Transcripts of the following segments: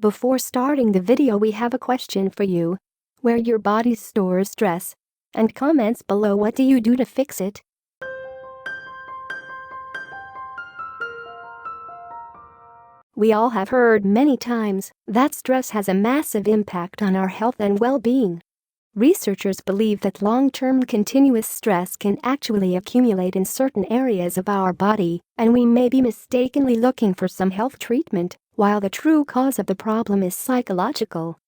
Before starting the video, we have a question for you. Where your body stores stress? And comments below, what do you do to fix it? We all have heard many times that stress has a massive impact on our health and well-being. Researchers believe that long-term continuous stress can actually accumulate in certain areas of our body, and we may be mistakenly looking for some health treatment, while the true cause of the problem is psychological.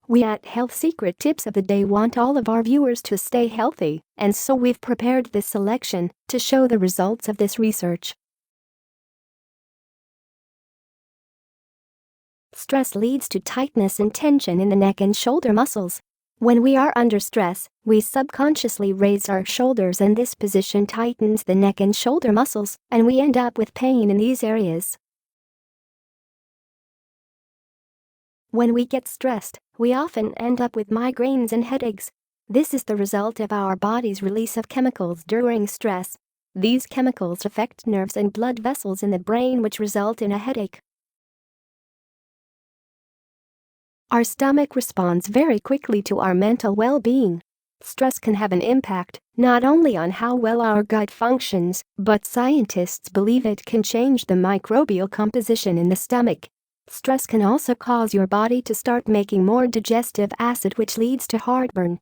We at Health Secret Tips of the Day want all of our viewers to stay healthy, and so we've prepared this selection to show the results of this research. Stress leads to tightness and tension in the neck and shoulder muscles. When we are under stress, we subconsciously raise our shoulders, and this position tightens the neck and shoulder muscles, and we end up with pain in these areas. When we get stressed, we often end up with migraines and headaches. This is the result of our body's release of chemicals during stress. These chemicals affect nerves and blood vessels in the brain, which result in a headache. Our stomach responds very quickly to our mental well-being. Stress can have an impact not only on how well our gut functions, but scientists believe it can change the microbial composition in the stomach. Stress can also cause your body to start making more digestive acid, which leads to heartburn.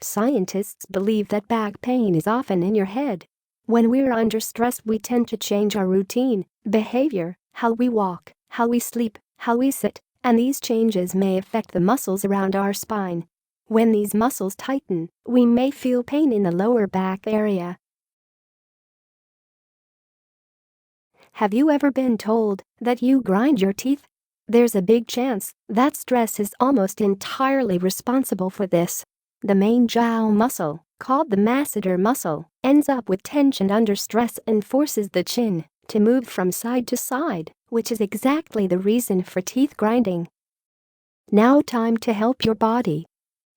Scientists believe that back pain is often in your head. When we're under stress, we tend to change our routine, behavior, how we walk, how we sleep, how we sit, and these changes may affect the muscles around our spine. When these muscles tighten, we may feel pain in the lower back area. Have you ever been told that you grind your teeth? There's a big chance that stress is almost entirely responsible for this. The main jaw muscle, called the masseter muscle, ends up with tension under stress and forces the chin to move from side to side, which is exactly the reason for teeth grinding. Now, time to help your body.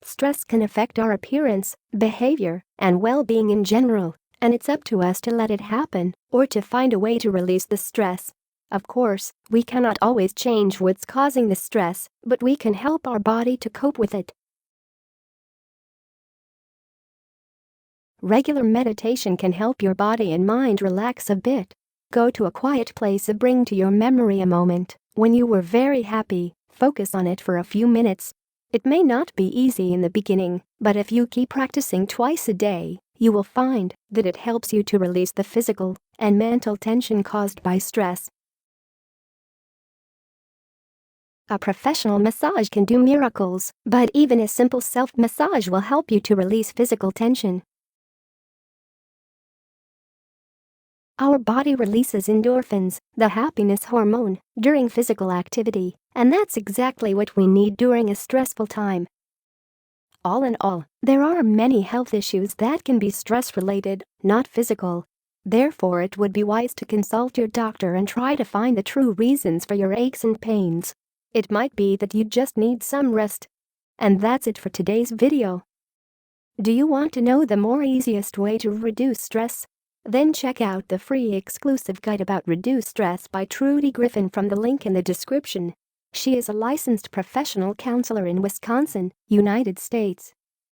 Stress can affect our appearance, behavior, and well-being in general, and it's up to us to let it happen or to find a way to release the stress. Of course, we cannot always change what's causing the stress, but we can help our body to cope with it. Regular meditation can help your body and mind relax a bit. Go to a quiet place and bring to your memory a moment when you were very happy. Focus on it for a few minutes. It may not be easy in the beginning, but if you keep practicing twice a day, you will find that it helps you to release the physical and mental tension caused by stress. A professional massage can do miracles, but even a simple self-massage will help you to release physical tension. Our body releases endorphins, the happiness hormone, during physical activity, and that's exactly what we need during a stressful time. All in all, there are many health issues that can be stress-related, not physical. Therefore, it would be wise to consult your doctor and try to find the true reasons for your aches and pains. It might be that you just need some rest. And that's it for today's video. Do you want to know the more easiest way to reduce stress? Then check out the free exclusive guide about reduce stress by Trudy Griffin from the link in the description. She is a licensed professional counselor in Wisconsin, United States.